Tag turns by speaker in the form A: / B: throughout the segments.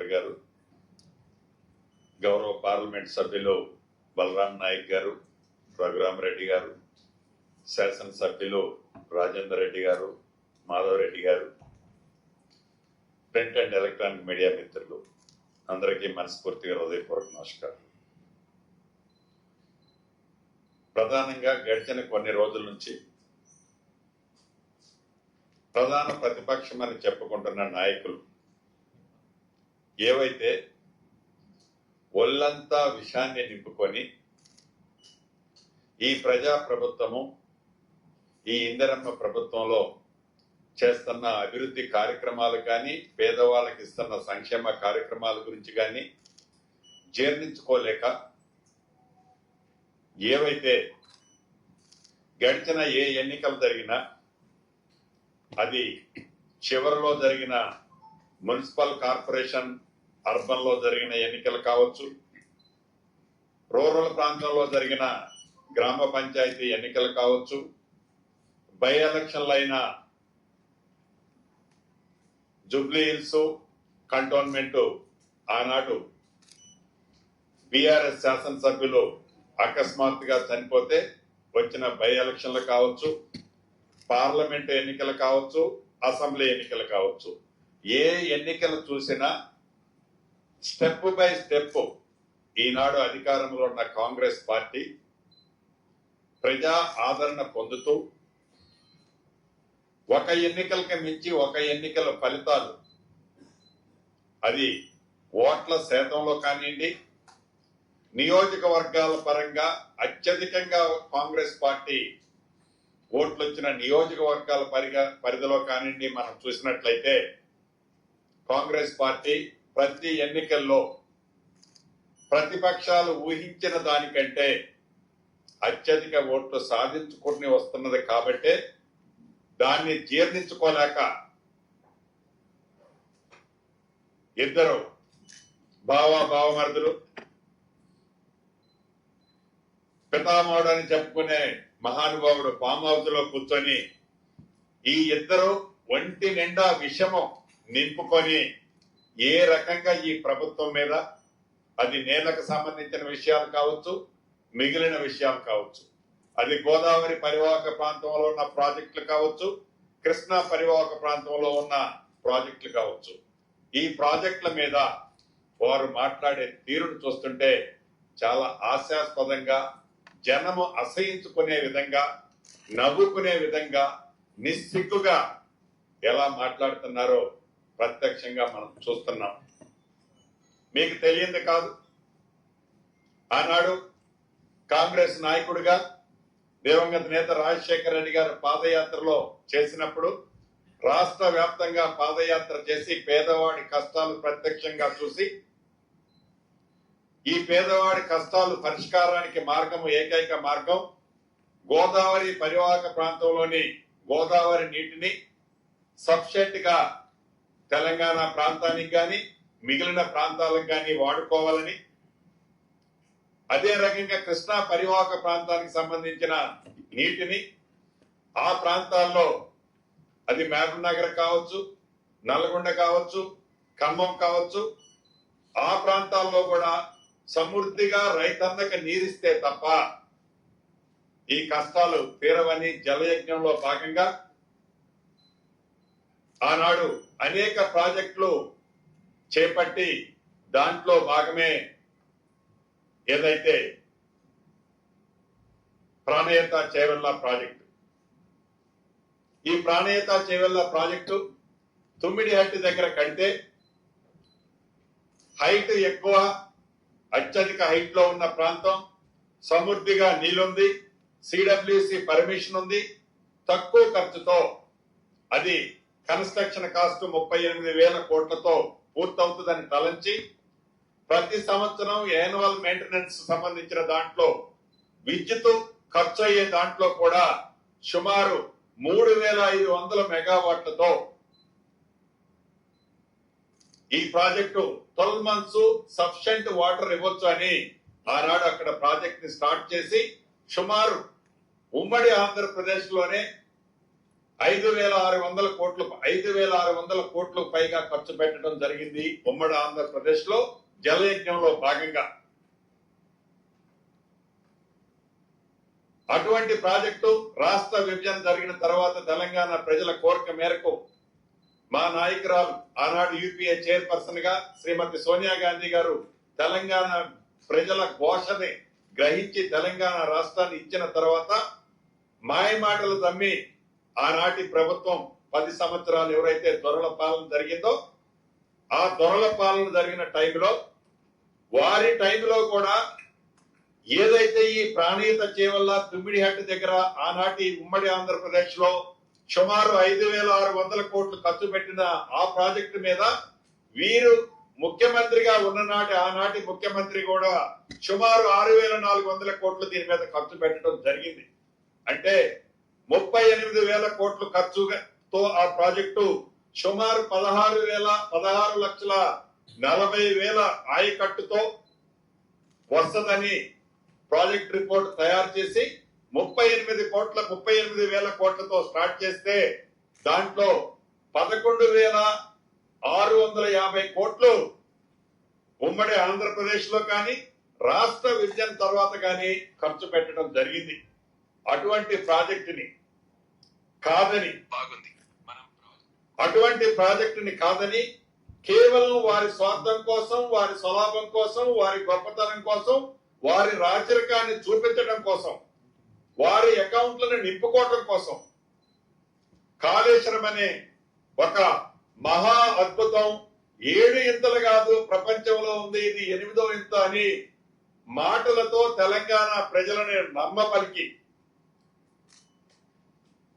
A: చౌదరి గారు, గౌరవ పార్లమెంట్ సభ్యులు బలరాం నాయక్ గారు, రఘురామరెడ్డి గారు, శాసనసభ్యులు రాజేందర్ రెడ్డి గారు, మాధవ్ రెడ్డి గారు, ప్రింట్ అండ్ ఎలక్ట్రానిక్ మీడియా మిత్రులు అందరికీ మనస్ఫూర్తిగా హృదయపూర్వక నమస్కారం. ప్రధానంగా గడిచిన కొన్ని రోజుల నుంచి ప్రధాన ప్రతిపక్షం అని చెప్పుకుంటున్న నాయకులు ఏవైతే ఒళ్ళంతా విషాన్ని నింపుకొని ఈ ప్రజా ప్రభుత్వము, ఈ ఇందిరమ్మ ప్రభుత్వంలో చేస్తున్న అభివృద్ధి కార్యక్రమాలు కానీ, పేదవాళ్ళకి ఇస్తున్న సంక్షేమ కార్యక్రమాల గురించి కానీ జీర్ణించుకోలేక ఏవైతే గడిచిన ఏ ఎన్నికలు జరిగినా, అది చివరిలో జరిగిన మున్సిపల్ కార్పొరేషన్ అర్బన్ లో జరిగిన ఎన్నికలు కావచ్చు, రూరల్ ప్రాంతంలో జరిగిన గ్రామ పంచాయతీ ఎన్నికలు కావచ్చు, బై ఎలక్షన్లు అయిన జూబ్లీ హిల్స్ కంటోన్మెంట్ ఆనాడు బీఆర్ఎస్ శాసనసభ్యులు అకస్మాత్తుగా చనిపోతే వచ్చిన బై ఎలక్షన్లు కావచ్చు, పార్లమెంట్ ఎన్నికలు కావచ్చు, అసెంబ్లీ ఎన్నికలు కావచ్చు, ఏ ఎన్నికలు చూసినా స్టెప్ బై స్టెప్ ఈనాడు అధికారంలో ఉన్న కాంగ్రెస్ పార్టీ ప్రజా ఆదరణ పొందుతూ ఒక ఎన్నికలకి మించి ఒక ఎన్నికల ఫలితాలు, అది ఓట్ల శాతంలో కానివ్వండి, నియోజకవర్గాల పరంగా అత్యధికంగా కాంగ్రెస్ పార్టీ ఓట్లు వచ్చిన నియోజకవర్గాల పరిధిలో కానివ్వండి, మనం చూసినట్లయితే కాంగ్రెస్ పార్టీ ప్రతి ఎన్నికల్లో ప్రతిపక్షాలు ఊహించిన దానికంటే అత్యధిక ఓట్లు సాధించుకుని వస్తున్నది. కాబట్టే దాన్ని జీర్ణించుకోలేక ఇద్దరు బావమరుదులు, పితామహుడు అని చెప్పుకునే మహానుభావుడు ఫామ్ హౌస్ లో కూర్చొని ఈ ఇద్దరు ఒంటి నిండా విషము నింపుకొని ఏ రకంగా ఈ ప్రభుత్వం మీద, అది నేలకు సంబంధించిన విషయాలు కావచ్చు, మిగిలిన విషయాలు కావచ్చు, అది గోదావరి పరివాహక ప్రాంతంలో ఉన్న ప్రాజెక్టులు కావచ్చు, కృష్ణా పరివాహక ప్రాంతంలో ఉన్న ప్రాజెక్టులు కావచ్చు, ఈ ప్రాజెక్టుల మీద వారు మాట్లాడే తీరును చూస్తుంటే చాలా హాస్యాస్పదంగా, జనము అసహించుకునే విధంగా, నవ్వుకునే విధంగా, నిస్సిగ్గుగా ఎలా మాట్లాడుతున్నారో ప్రత్యక్షంగా మనం చూస్తున్నాం. మీకు తెలియంది కాదు, ఆనాడు కాంగ్రెస్ నాయకుడిగా దివంగత నేత రాజశేఖర రెడ్డి గారు పాదయాత్రలో చేసినప్పుడు రాష్ట్ర వ్యాప్తంగా పాదయాత్ర చేసి పేదవాడి కష్టాలు ప్రత్యక్షంగా చూసి, ఈ పేదవాడి కష్టాలు పరిష్కారానికి మార్గము, ఏకైక మార్గం గోదావరి పరివాహక ప్రాంతంలోని గోదావరి నీటిని సబ్సెట్ గా తెలంగాణ ప్రాంతానికి కానీ, మిగిలిన ప్రాంతాలకు కానీ వాడుకోవాలని, అదే రకంగా కృష్ణా పరివాహక ప్రాంతానికి సంబంధించిన నీటిని ఆ ప్రాంతాల్లో, అది మహబూబ్ నగర్ కావచ్చు, నల్గొండ కావచ్చు, ఖమ్మం కావచ్చు, ఆ ప్రాంతాల్లో కూడా సమృద్ధిగా రైతన్నకు నీరిస్తే తప్ప ఈ కష్టాలు తీరవని జలయజ్ఞంలో భాగంగా ఆనాడు అనేక ప్రాజెక్టులు చేపట్టి దాంట్లో భాగమే ఏదైతే ప్రాణహిత చేవెళ్ల ప్రాజెక్టు. ఈ ప్రాణహిత చేవెళ్ల ప్రాజెక్టు తుమ్మిడిహట్టి దగ్గర కడితే హైట్ ఎక్కువ, అత్యధిక హైట్ లో ఉన్న ప్రాంతం, సమృద్ధిగా నీళ్ళుంది, సిడబ్ల్యూసి పర్మిషన్ ఉంది, తక్కువ ఖర్చుతో అది కన్స్ట్రక్షన్ కాస్ట్ 38,000 కోట్లతో పూర్తవుతుందని తలంచి ప్రతి సంవత్సరం యాన్యువల్ మెయింటెనెన్స్ సంబంధించిన దాంట్లో విద్యుత్ ఖర్చు అయ్యే దాంట్లో కూడా సుమారు 3,500 మెగావాట్లతో ఈ ప్రాజెక్టు 12 months సఫిషియెంట్ వాటర్ ఇవ్వచ్చు అని ఆనాడు అక్కడ ప్రాజెక్ట్ ని స్టార్ట్ చేసి సుమారు ఉమ్మడి ఆంధ్రప్రదేశ్ లోనే 5,600 కోట్లు 5,600 కోట్లు పైగా ఖర్చు పెట్టడం జరిగింది ఉమ్మడి ఆంధ్రప్రదేశ్ లో జలయజ్ఞంలో భాగంగా. అటువంటి ప్రాజెక్టు రాష్ట్ర విభజన జరిగిన తర్వాత తెలంగాణ ప్రజల కోరిక మేరకు మా నాయకురాలు ఆనాడు యూపీఏ చైర్పర్సన్ గా శ్రీమతి సోనియా గాంధీ గారు తెలంగాణ ప్రజల ఘోషని గ్రహించి తెలంగాణ రాష్ట్రాన్ని ఇచ్చిన తర్వాత మాయమాటలు తమ్మి ఆనాటి ప్రభుత్వం 10 సంవత్సరాలు ఎవరైతే దొరల పాలన జరిగిందో ఆ దొరల పాలన జరిగిన టైంలో వారి టైంలో కూడా ఏదైతే ఈ ప్రాణీయత చేవల్ల తుమ్మిడిహట్టు దగ్గర ఆనాటి ఉమ్మడి ఆంధ్రప్రదేశ్ లో సుమారు 5,600 కోట్లు ఖర్చు పెట్టిన ఆ ప్రాజెక్టు మీద వీరు ముఖ్యమంత్రిగా ఉన్ననాటి ఆనాటి ముఖ్యమంత్రి కూడా సుమారు 6,400 కోట్లు దీని మీద ఖర్చు పెట్టడం జరిగింది. అంటే 38,000 కోట్లు ఖర్చుతో ఆ ప్రాజెక్టు సుమారు 16,40,000 ఆయకట్టుతో వస్తుందని ప్రాజెక్ట్ రిపోర్ట్ తయారు చేసి 38,000 కోట్లతో స్టార్ట్ చేస్తే దాంట్లో 11,650 కోట్లు ఉమ్మడి ఆంధ్రప్రదేశ్ లో కానీ రాష్ట్ర విభజన తర్వాత కానీ ఖర్చు పెట్టడం జరిగింది. అటువంటి ప్రాజెక్టుని కాదని కేవలం వారి స్వార్థం కోసం, వారి స్వలాభం కోసం, వారి గొప్పతనం కోసం, వారి రాజరికాన్ని చూపించడం కోసం, వారి అకౌంట్లను నింపుకోవడం కోసం కాళేశ్వరం అనే ఒక మహా అద్భుతం 7 ఇంతలు కాదు ప్రపంచంలో ఉంది, ఇది 8వ ఇంత అని మాటలతో తెలంగాణ ప్రజలను నమ్మపలికి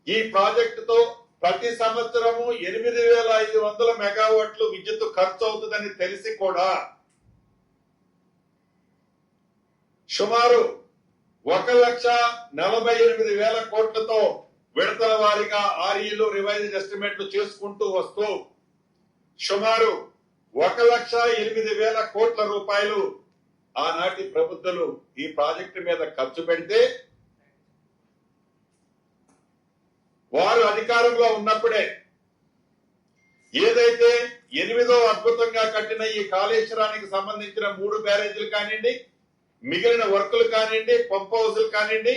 A: ఈ ప్రాజెక్టుతో ప్రతి సంవత్సరము 8,500 మెగావాట్లు విద్యుత్ ఖర్చు అవుతుందని తెలిసి కూడా సుమారు 1,48,000 కోట్లతో విడతల వారీగా ఆర్ఈలు రివైజ్డ్ ఎస్టిమేట్లు చేసుకుంటూ వస్తూ సుమారు 1,08,000 కోట్ల రూపాయలు ఆనాటి ప్రభుత్వాలు ఈ ప్రాజెక్టు మీద ఖర్చు పెడితే వారు అధికారంలో ఉన్నప్పుడే ఏదైతే 8వ అద్భుతంగా కట్టిన ఈ కాళేశ్వరానికి సంబంధించిన 3 బ్యారేజీలు కానివ్వండి, మిగిలిన వర్కులు కానివ్వండి, పంప్ హౌస్లు కానివ్వండి,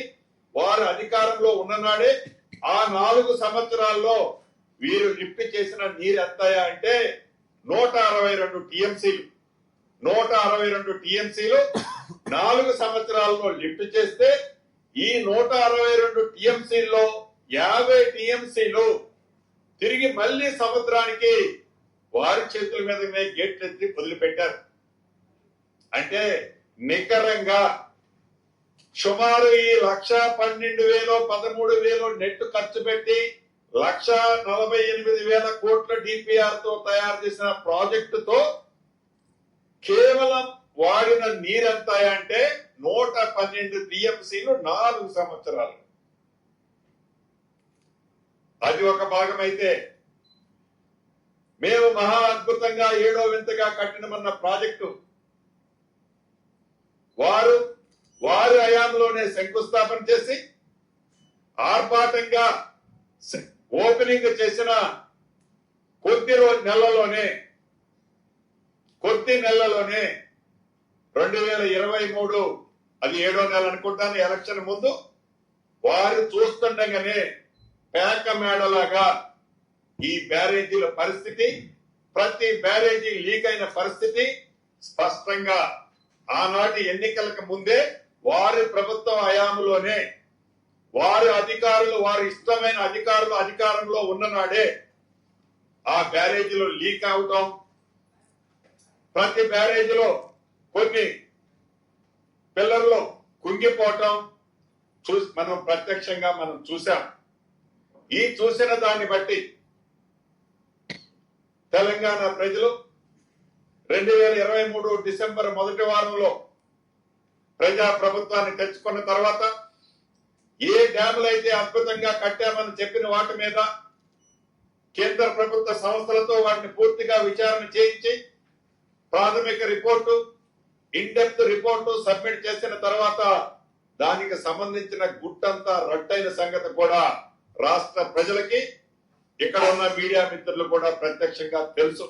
A: వారు అధికారంలో ఉన్ననాడే ఆ 4 సంవత్సరాల్లో వీరు లిఫ్ట్ చేసిన నీరు ఎంతయా అంటే 162 టీఎంసీలు. 162 టీఎంసీలు 4 సంవత్సరాల్లో లిఫ్ట్ చేస్తే ఈ 162 టీఎంసీల్లో 50 టీఎంసీలు తిరిగి మళ్లీ సముద్రానికి వారి చేతుల మీదనే గేట్లు ఎత్తి వదిలిపెట్టారు. అంటే నికరంగా సుమారు ఈ 1,12,000 13,000 నెట్ ఖర్చు పెట్టి 1,48,000 కోట్ల డిపిఆర్ తో తయారు చేసిన ప్రాజెక్టుతో కేవలం వాడిన నీరెంత అంటే 112 టీఎంసీలు 4 సంవత్సరాలు. అది ఒక భాగం అయితే మేము మహా అద్భుతంగా 7వ వింతగా కట్టినమన్న ప్రాజెక్టు వారి హయాంలోనే శంకుస్థాపన చేసి ఆర్భాటంగా ఓపెనింగ్ చేసిన కొద్ది నెలలోనే 2023 అది 7వ నెల అనుకుంటాను, ఎలక్షన్ ముందు వారు చూస్తుండగానే పేక మేడలాగా ఈ బ్యారేజీల పరిస్థితి, ప్రతి బ్యారేజీ లీక్ అయిన పరిస్థితి స్పష్టంగా ఆనాటి ఎన్నికలకు ముందే వారి ప్రభుత్వ హయాంలోనే వారి అధికారులు, వారి ఇష్టమైన అధికారులు అధికారంలో ఉన్ననాడే ఆ బ్యారేజీలో లీక్ అవటం, ప్రతి బ్యారేజీలో కొన్ని పిల్లర్లు కుంగిపోవటం మనం ప్రత్యక్షంగా చూసాం. ఈ చూసిన దాన్ని బట్టి తెలంగాణ ప్రజలు 2023 డిసెంబర్ మొదటి వారంలో ప్రజా ప్రభుత్వాన్ని తెచ్చుకున్న తర్వాత ఏ డ్యాములు అయితే అద్భుతంగా కట్టామని చెప్పిన వాటి మీద కేంద్ర ప్రభుత్వ సంస్థలతో వాటిని పూర్తిగా విచారణ చేయించి ప్రాథమిక report, in depth report submit చేసిన తర్వాత దానికి సంబంధించిన గుట్టంతా రట్టైన సంగతి కూడా రాష్ట్ర ప్రజలకి ఇక్కడ ఉన్న మీడియా మిత్రులు కూడా ప్రత్యక్షంగా తెలుసు.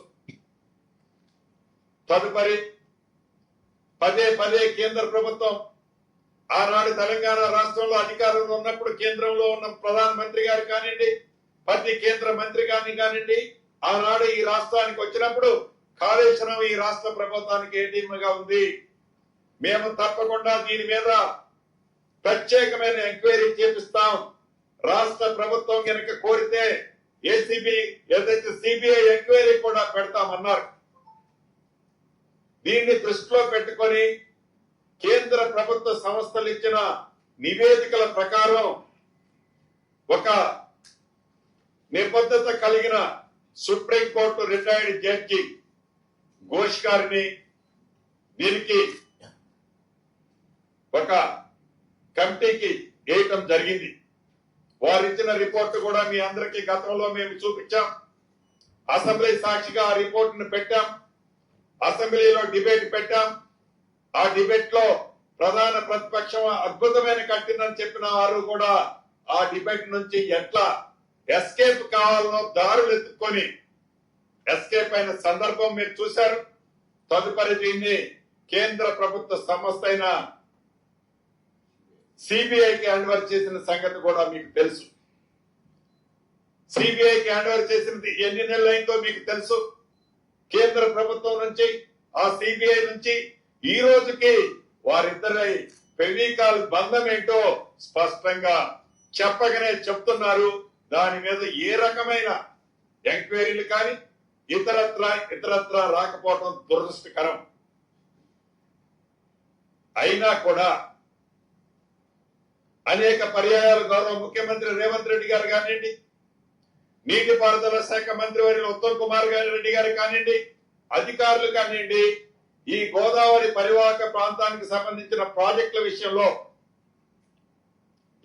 A: తదుపరి పదే పదే కేంద్ర ప్రభుత్వం ఆనాడు తెలంగాణ రాష్ట్రంలో అధికారంలో ఉన్నప్పుడు కేంద్రంలో ఉన్న ప్రధానమంత్రి గారు కానివ్వండి, ప్రతి కేంద్ర మంత్రి కానివ్వండి, ఆనాడు ఈ రాష్ట్రానికి వచ్చినప్పుడు కాళేశ్వరం ఈ రాష్ట్ర ప్రభుత్వానికి ఏటీఎంగా ఉంది, మేము తప్పకుండా దీని మీద ప్రత్యేకమైన ఎంక్వైరీ చేపిస్తాం, రాష్ట్ర ప్రభుత్వం కనుక కోరితే ఏసీబీ ఏదైతే సిబిఐ ఎంక్వైరీ కూడా పెడతామన్నారు. దీన్ని దృష్టిలో పెట్టుకొని కేంద్ర ప్రభుత్వ సంస్థలు ఇచ్చిన నివేదికల ప్రకారం ఒక నిబద్ధత కలిగిన సుప్రీంకోర్టు రిటైర్డ్ జడ్జి ఘోష్ గారిని దీనికి ఒక కమిటీకి వేయటం జరిగింది. వారు ఇచ్చిన రిపోర్ట్ కూడా మీ అందరికీ గతంలో మేము చూపించాం. అసెంబ్లీ సాక్షిగా ఆ రిపోర్ట్ ను పెట్టాం, అసెంబ్లీలో డిబేట్ పెట్టాం. ఆ డిబేట్ లో ప్రధాన ప్రతిపక్షం అద్భుతమైన కట్టిందని చెప్పిన వారు కూడా ఆ డిబేట్ నుంచి ఎట్లా ఎస్కేప్ కావాలనో దారులు ఎత్తుకొని ఎస్కేప్ అయిన సందర్భం మీరు చూశారు. తదుపరి దీన్ని కేంద్ర ప్రభుత్వ సంస్థ అయిన సిబిఐకి హ్యాండ్ ఓవర్ చేసిన సంగతి కూడా మీకు తెలుసు. సిబిఐకి హ్యాండ్ ఓవర్ చేసినది ఎన్ని నెలలు అయిందో మీకు తెలుసు. కేంద్ర ప్రభుత్వం నుంచి ఆ సిబిఐ నుంచి ఈ రోజుకి వారిద్దరి ఫెవికాల్ బంధం ఏంటో స్పష్టంగా చెప్పగానే చెప్తున్నారు. దాని మీద ఏ రకమైన ఎంక్వైరీలు కానీ ఇతరత్ర రాకపోవడం దురదృష్టకరం. అయినా కూడా అనేక పర్యాయాలు గౌరవ ముఖ్యమంత్రి రేవంత్ రెడ్డి గారు కానివ్వండి, నీటిపారుదల శాఖ మంత్రి వర్యులు ఉత్తమ్ కుమార్ రెడ్డి గారు కానివ్వండి, అధికారులు కానివ్వండి, ఈ గోదావరి పరివాహక ప్రాంతానికి సంబంధించిన ప్రాజెక్టుల విషయంలో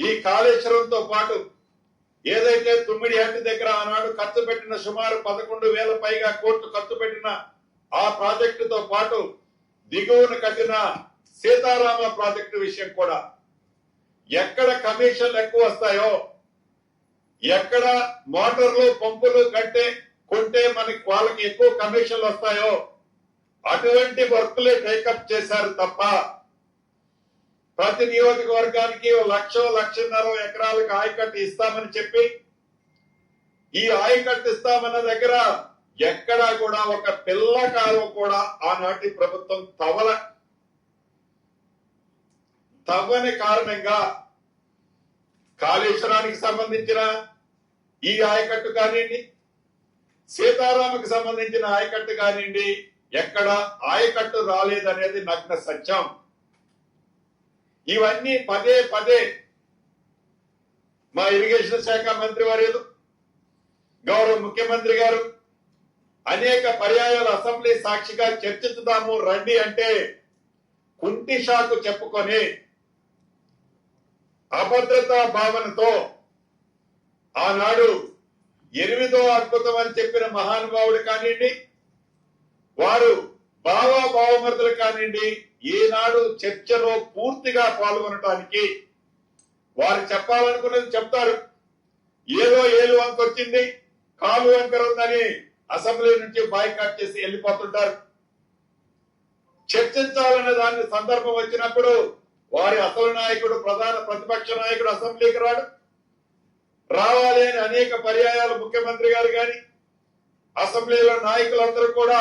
A: ఈ కాళేశ్వరంతో పాటు ఏదైతే తుమ్మిడి హట్టి దగ్గర ఆనాడు ఖర్చు పెట్టిన సుమారు 11,000 పైగా కోట్లు ఖర్చు పెట్టిన ఆ ప్రాజెక్టుతో పాటు దిగువన కట్టిన సీతారామ ప్రాజెక్టు విషయం కూడా ఎక్కడ కమిషన్లు ఎక్కువ వస్తాయో, ఎక్కడ మోటార్లు పంపులు కొంటే మనకి వాళ్ళకి ఎక్కువ కమిషన్లు వస్తాయో అటువంటి వర్క్లే టేకప్ చేశారు తప్ప ప్రతి నియోజకవర్గానికి 1,00,000-1,50,000 ఎకరాలకు ఆయకట్టు ఇస్తామని చెప్పి ఈ ఆయకట్టు ఇస్తామన్న దగ్గర ఎక్కడా కూడా ఒక పిల్ల కాలం కూడా ఆనాటి ప్రభుత్వం తవ్వని కారణంగా కాళేశ్వరానికి సంబంధించిన ఈ ఆయకట్టు కానివ్వండి, సీతారామకు సంబంధించిన ఆయకట్టు కానివ్వండి, ఎక్కడ ఆయకట్టు రాలేదనేది నగ్న సత్యం. ఇవన్నీ పదే పదే మా ఇరిగేషన్ శాఖ మంత్రి వర్యులు గౌరవ ముఖ్యమంత్రి గారు అనేక పర్యాయాలు అసెంబ్లీ సాక్షిగా చర్చించుదాము రండి అంటే కుంటి షాకు చెప్పుకొని అభద్రతా భావనతో ఆనాడు 8వ అద్భుతం అని చెప్పిన మహానుభావుడు కానివ్వండి, వారు బావమరుదులు కానివ్వండి, ఈనాడు చర్చలో పూర్తిగా పాల్గొనటానికి వారు చెప్పాలనుకున్నది చెప్తారు. ఏదో ఏలు వంక వచ్చింది, కాలు వంకర ఉందని అసెంబ్లీ నుంచి బాయ్కాట్ చేసి వెళ్ళిపోతుంటారు. చర్చించాలనే దాని సందర్భం వచ్చినప్పుడు వారి అసలు నాయకుడు ప్రధాన ప్రతిపక్ష నాయకుడు అసెంబ్లీకి రావాలి అని అనేక పర్యాయాలు ముఖ్యమంత్రి గారు గాని అసెంబ్లీలో నాయకులందరూ కూడా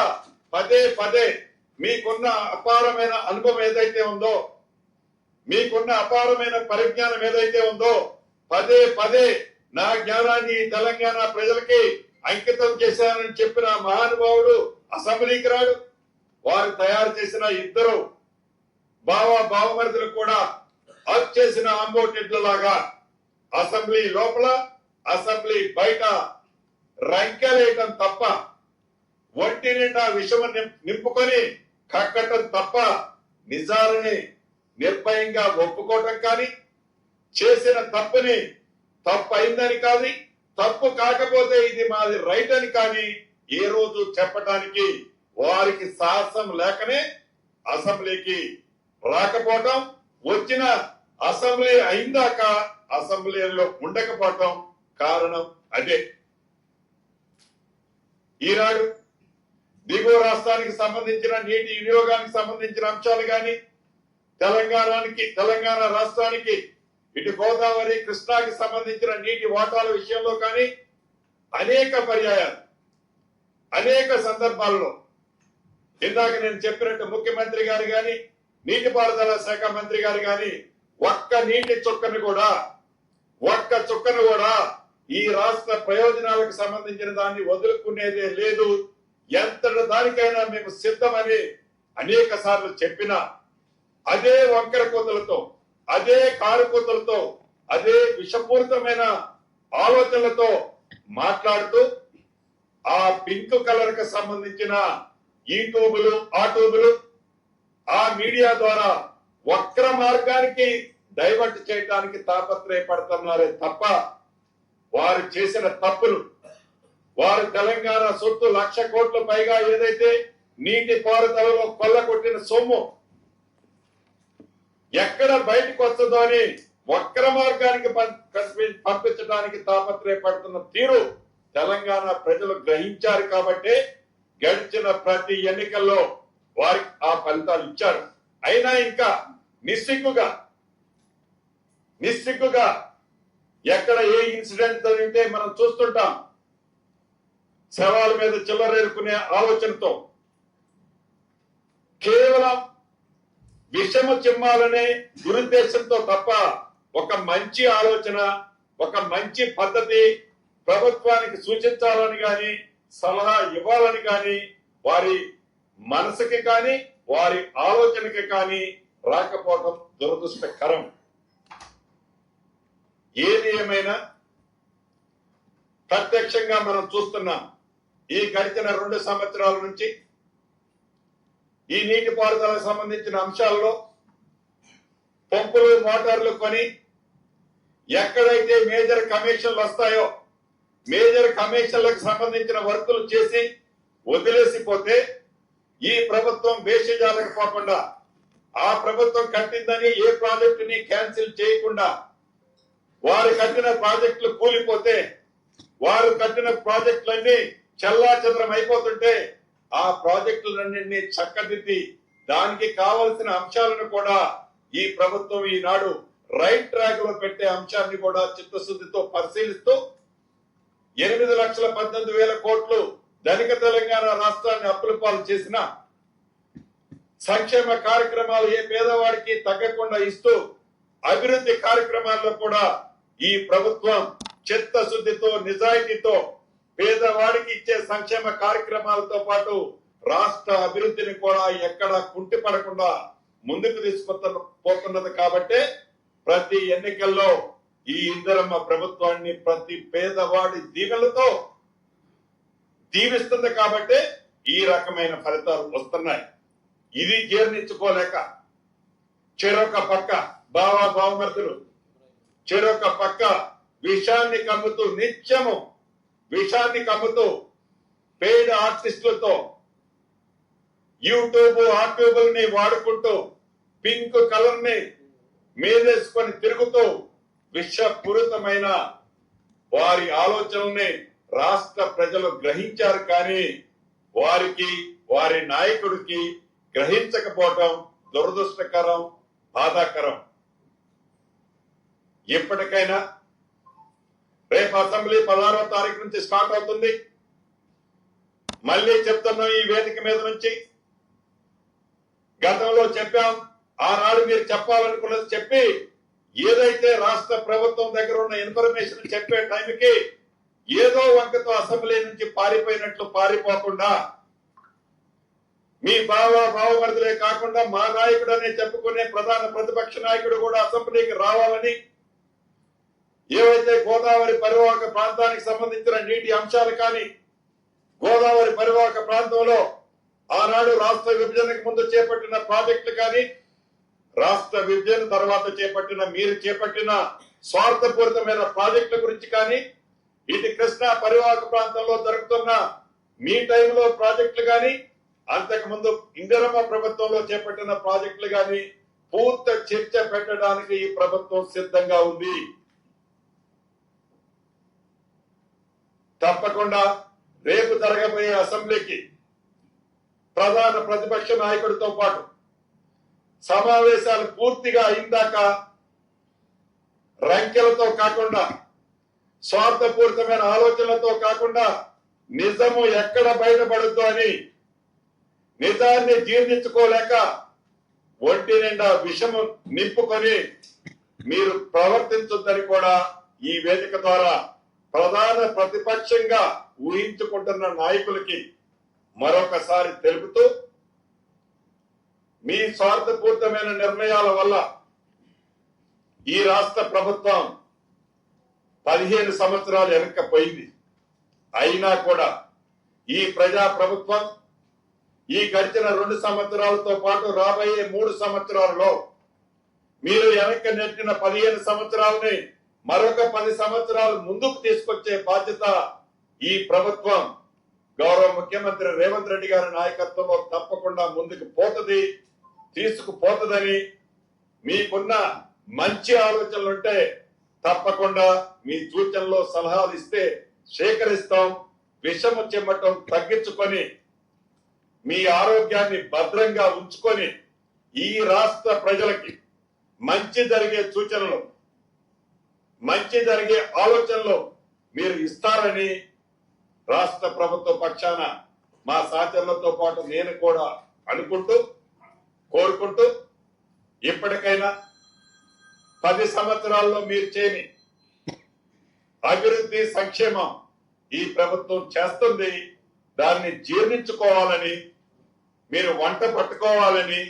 A: పదే పదే మీకున్న అపారమైన అనుభవం ఏదైతే ఉందో, మీకున్న అపారమైన పరిజ్ఞానం ఏదైతే ఉందో పదే పదే నా జ్ఞానాన్ని తెలంగాణ ప్రజలకి అంకితం చేశానని చెప్పిన మహానుభావుడు అసెంబ్లీకి రాడు. వారు తయారు చేసిన ఇద్దరు బావమరుదులు కూడా హక్ చేసిన అంబోటెడ్లలాగా అసెంబ్లీ లోపల అసెంబ్లీ బయట రంకెలేయటం తప్ప, ఒంటి నిండా విషమ నింపుకొని కక్కటం తప్ప నిజాలని నిర్భయంగా ఒప్పుకోవటం కానీ, చేసిన తప్పుని తప్పు అయిందని కానీ, తప్పు కాకపోతే ఇది మాది రైట్ అని కానీ ఏ రోజు చెప్పటానికి వారికి సాహసం లేకనే అసెంబ్లీకి రాకపోవటం, వచ్చిన అసెంబ్లీ అయిందాక అసెంబ్లీలో ఉండకపోవటం కారణం అదే. ఈనాడు దిగువ రాష్ట్రానికి సంబంధించిన నీటి వినియోగానికి సంబంధించిన అంశాలు కానీ, తెలంగాణ రాష్ట్రానికి ఇటు గోదావరి కృష్ణాకి సంబంధించిన నీటి వాటాల విషయంలో కానీ అనేక పర్యాయాలు, అనేక సందర్భాల్లో ఇందాక నేను చెప్పినట్టు ముఖ్యమంత్రి గారు కానీ, నీటిపారుదల శాఖ మంత్రి గారు కానీ ఒక్క చుక్కను కూడా ఈ రాష్ట్ర ప్రయోజనాలకు సంబంధించిన దాన్ని వదులుకునేదే లేదు. ఎంతటి దానికైనా మేము సిద్ధమని అనేక సార్లు చెప్పినా అదే వంకర కూతలతో, అదే కారుకూతలతో, అదే విషపూరితమైన ఆలోచనలతో మాట్లాడుతూ ఆ పింక్ కలర్ కు సంబంధించిన ఈ ట్యూబులు, ఆ ట్యూబులు, ఆ మీడియా ద్వారా వక్ర మార్గానికి డైవర్ట్ చేయడానికి తాపత్రయపడుతున్నారే తప్ప వారు చేసిన తప్పులు, వారు తెలంగాణ సొత్తు 1,00,000 కోట్ల పైగా ఏదైతే నీటి పారుదలలో కొల్లగొట్టిన సొమ్ము ఎక్కడ బయటకు వస్తుందో అని వక్ర మార్గానికి పంపించడానికి తాపత్రయపడుతున్న తీరు తెలంగాణ ప్రజలు గ్రహించారు కాబట్టి గడిచిన ప్రతి ఎన్నికల్లో వారికి ఆ ఫలితాలు ఇచ్చారు. అయినా ఇంకా నిస్సిగ్గుగా ఎక్కడ ఏ ఇన్సిడెంట్ జరిగితే మనం చూస్తుంటాం. శవాల మీద చిల్లరేరుకునే ఆలోచనతో కేవలం విషము చిమ్మాలనే దురుద్దేశంతో తప్ప ఒక మంచి ఆలోచన, ఒక మంచి పద్ధతి ప్రభుత్వానికి సూచించాలని గాని, సలహా ఇవ్వాలని గాని వారి మనసుకి కానీ వారి ఆలోచనకి కానీ రాకపోవడం దురదృష్టకరం. ఏది ఏమైనా ప్రత్యక్షంగా మనం చూస్తున్నాం. ఈ గడిచిన 2 సంవత్సరాల నుంచి ఈ నీటిపారుదలకు సంబంధించిన అంశాల్లో పంపులు, మోటార్లు కొని ఎక్కడైతే మేజర్ కమిషన్లు వస్తాయో మేజర్ కమిషన్లకు సంబంధించిన వర్కులు చేసి వదిలేసిపోతే ఈ ప్రభుత్వం బేషజాలకు పోకుండా, ఆ ప్రభుత్వం కట్టిందని ఏ ప్రాజెక్టుని క్యాన్సిల్ చేయకుండా, వారు కట్టిన ప్రాజెక్టులు కూలిపోతే, వారు కట్టిన ప్రాజెక్టులన్నీ చెల్లాచెదరం అయిపోతుంటే ఆ ప్రాజెక్టులన్నింటినీ చక్కదిద్ది దానికి కావలసిన అంశాలను కూడా ఈ ప్రభుత్వం ఈనాడు రైట్ ట్రాక్ లో పెట్టే అంశాన్ని కూడా చిత్తశుద్ధితో పరిశీలిస్తూ 8,18,000 కోట్లు ధనిక తెలంగాణ రాష్ట్రాన్ని అప్పుల పాలు చేసిన సంక్షేమ కార్యక్రమాలు ఏ పేదవాడికి తగ్గకుండా ఇస్తూ అభివృద్ధి కార్యక్రమాల్లో కూడా ఈ ప్రభుత్వం చిత్తశుద్ధితో, నిజాయితీతో పేదవాడికి ఇచ్చే సంక్షేమ కార్యక్రమాలతో పాటు రాష్ట్ర అభివృద్ధిని కూడా ఎక్కడా కుంటిపడకుండా ముందుకు తీసుకుపోతున్నది. కాబట్టి ప్రతి ఎన్నికల్లో ఈ ఇందిరమ్మ ప్రభుత్వాన్ని ప్రతి పేదవాడి దీవెలతో దీవిస్తుంది. కాబట్టి ఈ రకమైన ఫలితాలు వస్తున్నాయి. ఇది జీర్ణించుకోలేక చెరొక పక్క బావమరుదులు, చెరొక పక్క విషాన్ని కమ్ముతూ, నిత్యము విషాన్ని కమ్ముతూ పేద ఆర్టిస్టులతో యూట్యూబ్ ఆర్ట్యూబుల్ని వాడుకుంటూ పింక్ కలర్ ని మీదేసుకొని తిరుగుతూ విషపూరితమైన వారి ఆలోచనల్ని రాష్ట్ర ప్రజలు గ్రహించారు. కానీ వారికి, వారి నాయకుడికి గ్రహించకపోవటం దురదృష్టకరం, బాధాకరం. ఇప్పటికైనా రేపు అసెంబ్లీ 16వ తారీఖు నుంచి స్టార్ట్ అవుతుంది. మళ్ళీ చెప్తున్నాం ఈ వేదిక మీద నుంచి, గతంలో చెప్పాం, ఆనాడు మీరు చెప్పాలనుకున్నది చెప్పి ఏదైతే రాష్ట్ర ప్రభుత్వం దగ్గర ఉన్న ఇన్ఫర్మేషన్ చెప్పే టైంకి ఏదో వంకతో అసెంబ్లీ నుంచి పారిపోయినట్లు పారిపోకుండా మీ బావమరుదులే కాకుండా మా నాయకుడు అనే చెప్పుకునే ప్రధాన ప్రతిపక్ష నాయకుడు కూడా అసెంబ్లీకి రావాలని, ఏవైతే గోదావరి పరివాహక ప్రాంతానికి సంబంధించిన నీటి అంశాలు కానీ, గోదావరి పరివాహక ప్రాంతంలో ఆనాడు రాష్ట్ర విభజనకు ముందు చేపట్టిన ప్రాజెక్టులు కానీ, రాష్ట్ర విభజన తర్వాత మీరు చేపట్టిన స్వార్థపూరితమైన ప్రాజెక్టుల గురించి కానీ, ఇటు కృష్ణా పరివాహక ప్రాంతంలో జరుగుతున్న మీ టైంలో ప్రాజెక్టులు కానీ, అంతకు ముందు ఇందిరమ్మ ప్రభుత్వంలో చేపట్టిన ప్రాజెక్టులు కానీ పూర్తి చర్చ పెట్టడానికి ఈ ప్రభుత్వం సిద్ధంగా ఉంది. తప్పకుండా రేపు జరగబోయే అసెంబ్లీకి ప్రధాన ప్రతిపక్ష నాయకుడితో పాటు సమావేశాలు పూర్తిగా అయిందాక రంకెలతో కాకుండా స్వార్థపూరితమైన ఆలోచనలతో కాకుండా నిజము ఎక్కడ బయటపడద్దు అని నిజాన్ని జీర్ణించుకోలేక ఒంటి నిండా విషము నింపుకొని మీరు ప్రవర్తించొద్దని కూడా ఈ వేదిక ద్వారా ప్రధాన ప్రతిపక్షంగా ఊహించుకుంటున్న నాయకులకి మరొకసారి తెలుపుతూ మీ స్వార్థపూరితమైన నిర్ణయాల వల్ల ఈ రాష్ట్ర ప్రభుత్వం 15 సంవత్సరాలు వెనక్కిపోయింది. అయినా కూడా ఈ ప్రజా ప్రభుత్వం ఈ గడిచిన 2 సంవత్సరాలతో పాటు రాబోయే 3 సంవత్సరాలలో మీరు వెనక్కి నెట్టిన 15 సంవత్సరాలని మరొక 10 సంవత్సరాలు ముందుకు తీసుకొచ్చే బాధ్యత ఈ ప్రభుత్వం గౌరవ ముఖ్యమంత్రి రేవంత్ రెడ్డి గారి నాయకత్వంలో తప్పకుండా ముందుకు పోతుంది, తీసుకుపోతుందని మీకున్న మంచి ఆలోచనలుంటే తప్పకుండా మీ సూచనలో సలహాలు ఇస్తే సేకరిస్తాం. విషము చెమ్మటం తగ్గించుకొని మీ ఆరోగ్యాన్ని భద్రంగా ఉంచుకొని ఈ రాష్ట్ర ప్రజలకి మంచి జరిగే సూచనలు, మంచి జరిగే ఆలోచనలు మీరు ఇస్తారని రాష్ట్ర ప్రభుత్వ పక్షాన మా సహచరులతో పాటు నేను కూడా అనుకుంటూ కోరుకుంటూ ఇప్పటికైనా 10 సంవత్సరాల్లో మీరు చేయని అభివృద్ధి సంక్షేమం ఈ ప్రభుత్వం చేస్తుంది, దాన్ని జీర్ణించుకోవాలని మీరు వంట పట్టుకోవాలని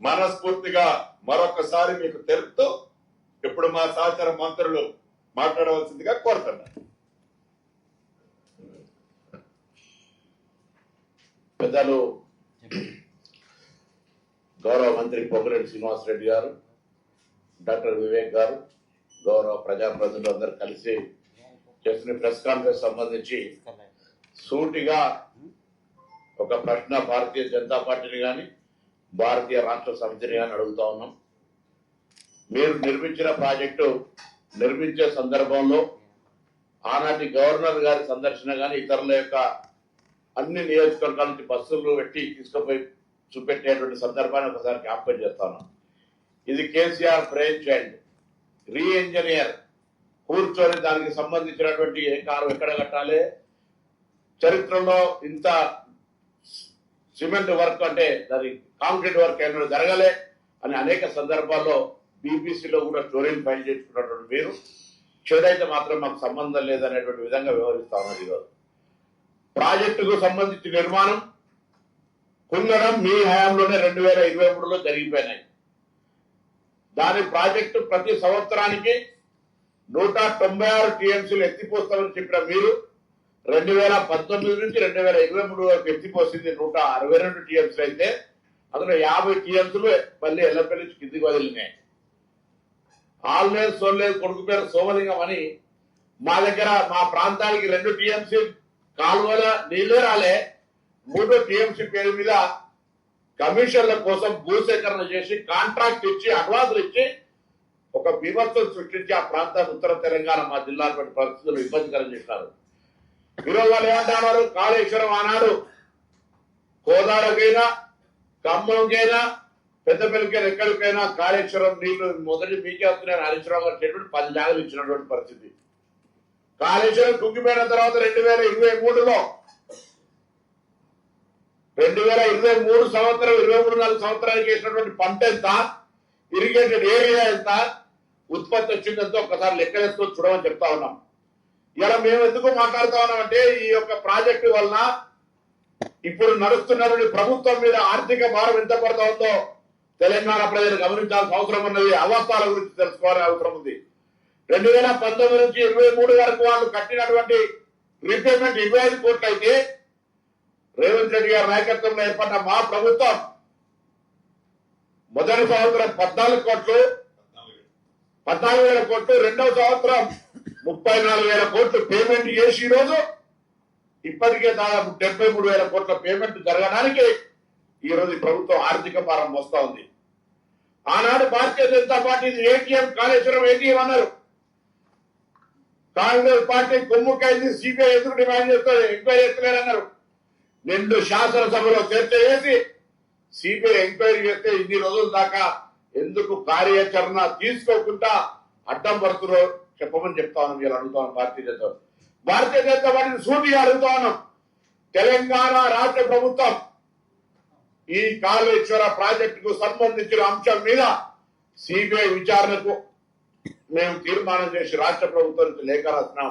A: మనస్ఫూర్తిగా మరొకసారి మీకు తెలుపుతూ ఇప్పుడు మా సహచర మంత్రులు మాట్లాడవలసిందిగా కోరుతున్నారు.
B: పెద్దలు గౌరవ మంత్రి పొంగులేటి శ్రీనివాసరెడ్డి గారు, డాక్టర్ వివేక్ గారు, గౌరవ ప్రజాప్రతినిధులు అందరూ కలిసి చేసిన ప్రెస్ కాన్ఫరెన్స్ సంబంధించి సూటిగా ఒక ప్రశ్న భారతీయ జనతా పార్టీని కానీ భారతీయ రాష్ట్ర సమితిని కానీ అడుగుతా ఉన్నాం. మీరు నిర్మించిన ప్రాజెక్టు నిర్మించే సందర్భంలో ఆనాటి గవర్నర్ గారి సందర్శన కానీ ఇతరుల యొక్క అన్ని నియోజకవర్గాల నుంచి బస్సులు పెట్టి తీసుకుపోయి చూపెట్టేటువంటి సందర్భాన్ని ఒకసారి జ్ఞాపకం చేస్తాను. ఇది కేసీఆర్ బ్రెయిన్ చైల్డ్ రీ ఇంజనీర్ కూర్చొని దానికి సంబంధించినటువంటి ఏ కారు ఎక్కడ కట్టాలి, చరిత్రలో ఇంత సిమెంట్ వర్క్ అంటే దాని కాంక్రీట్ వర్క్ ఏమైనా జరగలే అని అనేక సందర్భాల్లో బీబీసీలో కూడా స్టోరీలు ఫైల్ చేసుకున్నటువంటి మీరు చెడైతే మాత్రం మాకు సంబంధం లేదనేటువంటి విధంగా వ్యవహరిస్తా ఉన్నారు. ఈరోజు ప్రాజెక్టుకు సంబంధించిన నిర్మాణం కుంగడం మీ హయాంలోనే 2023లో జరిగిపోయినాయి. దాని ప్రాజెక్టు ప్రతి సంవత్సరానికి 196 టీఎంసీలు ఎత్తిపోస్తామని చెప్పిన మీరు 2019 నుంచి 2023 వరకు ఎత్తిపోసింది 162 టీఎంసీలు అయితే అందులో 50 టీఎంసీలు మళ్ళీ ఎల్లపల్లి నుంచి కిందికి వదిలినాయి. ఆల్లేదు సోల్లేదు కొడుకు పేరు సోమలింగం అని మా దగ్గర మా ప్రాంతానికి 2 టీఎంసీ కాలువల నీళ్లే రాలే, 3 టీఎంసీ పేరు మీద కమిషన్ల కోసం భూసేకరణ చేసి కాంట్రాక్ట్ ఇచ్చి అడ్వాన్సులు ఇచ్చి ఒక బీభత్సం సృష్టించి ఆ ప్రాంతాన్ని ఉత్తర తెలంగాణ మా జిల్లాటువంటి పరిస్థితులు ఇబ్బందికరం చేశారు. ఈరోజు వాళ్ళు ఏమంటున్నారు, కాళేశ్వరం ఆనాడు కోదాడకైనా ఖమ్మంకైనా పెద్దపల్లికైనా ఎక్కడికైనా కాళేశ్వరం నీళ్లు మొదటి మీకే వస్తున్నాయని హరీశ్రావు గారు చెప్పి 10 జాగలు ఇచ్చినటువంటి పరిస్థితి. కాళేశ్వరం కుంగిపోయిన తర్వాత 2023లో 2023 సంవత్సరం 23-24 సంవత్సరానికి వేసినటువంటి పంట ఎంత, ఇరిగేటెడ్ ఏరియా ఎంత, ఉత్పత్తి వచ్చిందంతో ఒకసారి లెక్కలేసుకొని చూడమని చెప్తా ఉన్నాం. ఇలా మేము ఎందుకు మాట్లాడుతా ఉన్నామంటే ఈ యొక్క ప్రాజెక్టు వలన ఇప్పుడు నడుస్తున్నటువంటి ప్రభుత్వం మీద ఆర్థిక భారం ఎంత పడతా ఉందో తెలంగాణ ప్రజలు గమనించాల్సిన అవసరం ఉన్నది. అవస్థల గురించి తెలుసుకోవాల్సిన అవసరం ఉంది. 2019 నుంచి 23 వరకు వాళ్ళు కట్టినటువంటి రీపేమెంట్ 25 కోట్లు అయితే రేవంత్ రెడ్డి గారి నాయకత్వంలో ఏర్పడ్డ మా ప్రభుత్వం మొదటి సంవత్సరం 14 కోట్లు 14,000 కోట్లు, రెండవ సంవత్సరం 34,000 కోట్లు పేమెంట్ చేసి ఈరోజు ఇప్పటికే దాదాపు 73,000 కోట్ల పేమెంట్ జరగడానికి ఈ రోజు ప్రభుత్వం ఆర్థిక భారం మోస్తా ఉంది. ఆనాడు Bharatiya Janata party ATM Kaleshwaram ATM అన్నారు. కాంగ్రెస్ పార్టీ కుమ్ముకైంది, సిబిఐ ఎందుకు డిమాండ్ చేస్తుంది, ఎంక్వైరీ చేస్తలేరన్నారు. 2 శాసనసభలో చర్చ చేసి సిబిఐ ఎంక్వైరీ చేస్తే ఇన్ని రోజుల దాకా ఎందుకు కార్యాచరణ తీసుకోకుండా అడ్డం పడుతున్నారో చెప్పమని చెప్తా ఉన్నాం. వీళ్ళు అడుగుతాను భారతీయ జనతా పార్టీని సూటిగా అడుగుతా ఉన్నాం. తెలంగాణ రాష్ట్ర ప్రభుత్వం ఈ కాళేశ్వర ప్రాజెక్టుకు సంబంధించిన అంశం మీద సిబిఐ విచారణకు మేము తీర్మానం చేసి రాష్ట్ర ప్రభుత్వానికి లేఖ రాసినాం.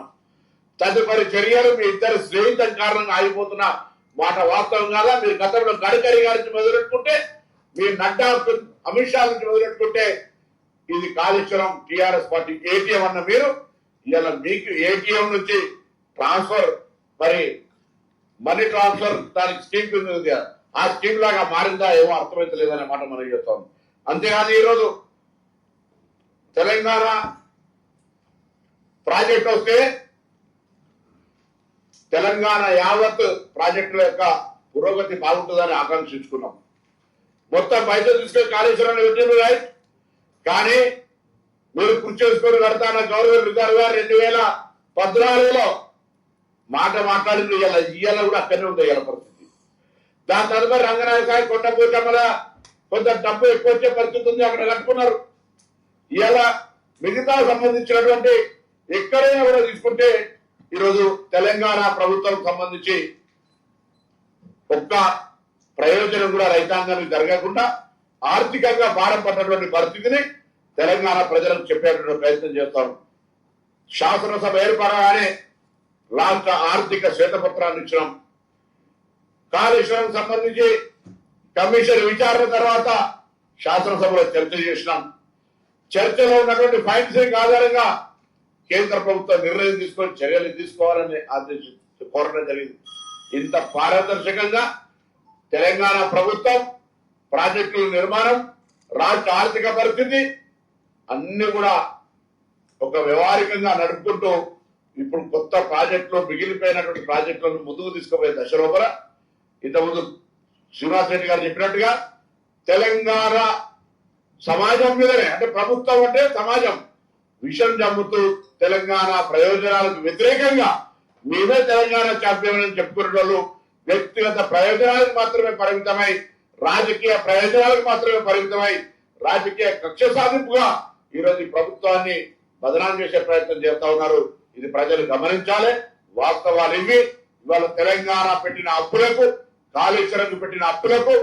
B: తదుపరి చర్యలు మీ ఇద్దరు స్నేహితం కారణంగా ఆగిపోతున్న మాట వాస్తవం కాదా? మీరు గతంలో గడ్కరీ గారి నుంచి మొదలెట్టుకుంటే, మీరు నడ్డా అమిత్ షా నుంచి మొదలెట్టుకుంటే, ఇది కాళేశ్వరం టిఆర్ఎస్ పార్టీ ఏటీఎం అన్న మీరు ఇలా మీకు ఏటీఎం నుంచి ట్రాన్స్ఫర్ మరి మనీ ట్రాన్స్ఫర్ దానికి స్కీమ్ ఉంది, ఆ స్కీమ్ లాగా మారిందా ఏమో అర్థమైతలేదనే మాట మనం చెప్తాం. అంతేగాని ఈరోజు తెలంగాణ ప్రాజెక్ట్ వస్తే తెలంగాణ యావత్ ప్రాజెక్టుల యొక్క పురోగతి బాగుంటుందని ఆకాంక్షించుకున్నాం. మొత్తం పైసలు తీసుకొని కాళేశ్వరాన్ని పెట్టింది రైట్, కానీ మీరు కృషి చేసుకొని కడతాన గవర్నమెంట్ రిజర్వ్ 2014లో మాట మాట్లాడింది. ఇవాళ కూడా అక్కడనే ఉంది ఇవాళ పరిస్థితి. దాని తదుపరి రంగనాయక కొండపూటమ్మల కొంత డబ్బు ఎక్కువ వచ్చే పరిస్థితి ఉంది, అక్కడ కట్టుకున్నారు. ఇవాళ మిగతా సంబంధించినటువంటి ఎక్కడైనా కూడా తీసుకుంటే ఈరోజు తెలంగాణ ప్రభుత్వం సంబంధించి ఒక్క ప్రయోజనం కూడా రైతాంగానికి జరగకుండా ఆర్థికంగా భారం పడ్డటువంటి పరిస్థితిని తెలంగాణ ప్రజలకు చెప్పేటువంటి ప్రయత్నం చేస్తాం. శాసనసభ ఏర్పడగానే రాష్ట్ర ఆర్థిక శ్వేతపత్రాన్ని ఇచ్చినాం. కాళేశ్వరం సంబంధించి కమిషన్ విచారణ తర్వాత శాసనసభలో చర్చ చేసినాం. చర్చలో ఉన్నటువంటి ఫైండింగ్స్ ఆధారంగా కేంద్ర ప్రభుత్వం నిర్ణయం తీసుకొని చర్యలు తీసుకోవాలని కోరడం జరిగింది. ఇంత పారదర్శకంగా తెలంగాణ ప్రభుత్వం ప్రాజెక్టుల నిర్మాణం, రాష్ట్ర ఆర్థిక పరిస్థితి అన్ని కూడా ఒక వ్యవహారికంగా నడుపుకుంటూ ఇప్పుడు కొత్త ప్రాజెక్టులు, మిగిలిపోయినటువంటి ప్రాజెక్టులను ముందుకు తీసుకుపోయే దశ లోపల ఇంతకుముందు శ్రీనివాస్ రెడ్డి గారు చెప్పినట్టుగా తెలంగాణ సమాజం మీదనే, అంటే ప్రభుత్వం అంటే సమాజం విషం జమ్ముతూ తెలంగాణ ప్రయోజనాలకు వ్యతిరేకంగా మేమే తెలంగాణ ఛాంపియన్ అని చెప్పుకునే వాళ్ళు వ్యక్తిగత ప్రయోజనాలకు మాత్రమే పరిమితమై, రాజకీయ ప్రయోజనాలకు మాత్రమే పరిమితమై, రాజకీయ కక్ష సాధింపుగా ఈరోజు ఈ ప్రభుత్వాన్ని బదనాం చేసే ప్రయత్నం చేస్తా ఉన్నారు. ఇది ప్రజలు గమనించాలి. వాస్తవాలు ఇవి. ఇవాళ తెలంగాణ పెట్టిన అప్పులకు, కాళేశ్వరం పెట్టిన అప్పులకు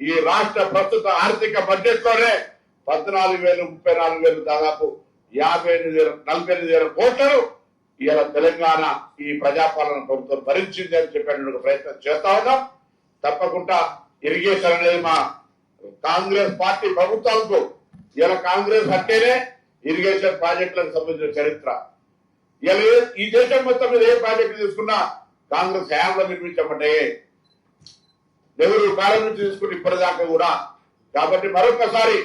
B: ఈ రాష్ట్ర ప్రస్తుత ఆర్థిక బడ్జెట్ లోనే 14,000, 34,000 దాదాపు 48,000 కోట్లను ఇవాళ తెలంగాణ ఈ ప్రజాపాలన ప్రభుత్వం భరించింది అని చెప్పేటువంటి ప్రయత్నం చేస్తా ఉన్నాం. తప్పకుండా ఇరిగేషన్ అనేది మా కాంగ్రెస్ పార్టీ ప్రభుత్వాలకు ఇలా కాంగ్రెస్ హక్కేనే ఇరిగేషన్ ప్రాజెక్టులకు సంబంధించిన చరిత్ర. ఇలా ఈ దేశం మొత్తం మీద ఏ ప్రాజెక్టు తీసుకున్నా కాంగ్రెస్ హయాంలో నిర్మించబడ్డాయి, నెహ్రూ కాలం నుంచి తీసుకుని ఇప్పటిదాకా కూడా. కాబట్టి మరొకసారి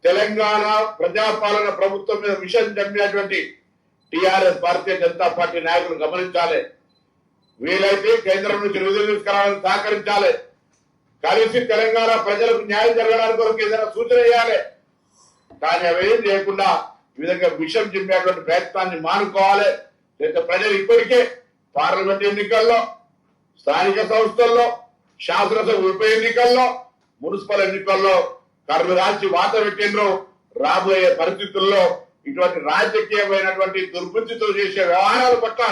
B: తెలంగాణ ప్రజాపాలన ప్రభుత్వం మీద మిషన్ జమ్మినటువంటి టిఆర్ఎస్ భారతీయ జనతా పార్టీ నాయకులు గమనించాలి. వీలైతే కేంద్రం నుంచి నిధులు తీసుకురావాలని సహకరించాలి. కలిసి తెలంగాణ ప్రజలకు న్యాయం జరగడానికి కొరకు ఏదైనా సూచన చేయాలి. కానీ అవేం చేయకుండా ఈ విధంగా విషం జిమ్మేటువంటి ప్రయత్నాన్ని మానుకోవాలి. లేదా ప్రజలు ఇప్పటికే పార్లమెంట్ ఎన్నికల్లో, స్థానిక సంస్థల్లో, శాసనసభ ఉప ఎన్నికల్లో, మున్సిపల్ ఎన్నికల్లో కర్రు రాసి వాత పెట్టిండ్రు. రాబోయే పరిస్థితుల్లో ఇటువంటి రాజకీయమైనటువంటి దుర్బుద్ధితో చేసే వ్యవహారాల పట్ల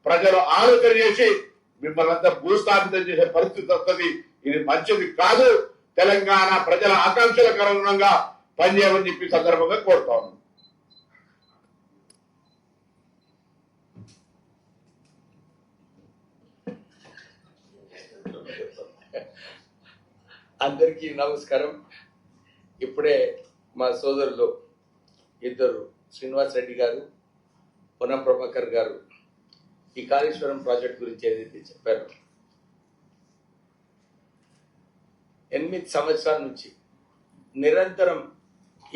B: ప్రజలు ఆలోచన చేసి మిమ్మల్ని అంతా భూస్థాపితం చేసే పరిస్థితి వస్తుంది. ఇది మంచిది కాదు. తెలంగాణ ప్రజల ఆకాంక్షలకు అనుగుణంగా పనిచేయమని చెప్పి సందర్భంగా కోరుతా ఉన్నాను.
C: అందరికీ నమస్కారం. ఇప్పుడే మా సోదరులు ఇద్దరు శ్రీనివాస్ రెడ్డి గారు, పొన్నం ప్రభాకర్ గారు ఈ కాళేశ్వరం ప్రాజెక్ట్ గురించి ఏదైతే చెప్పారో, 8 సంవత్సరాల నుంచి నిరంతరం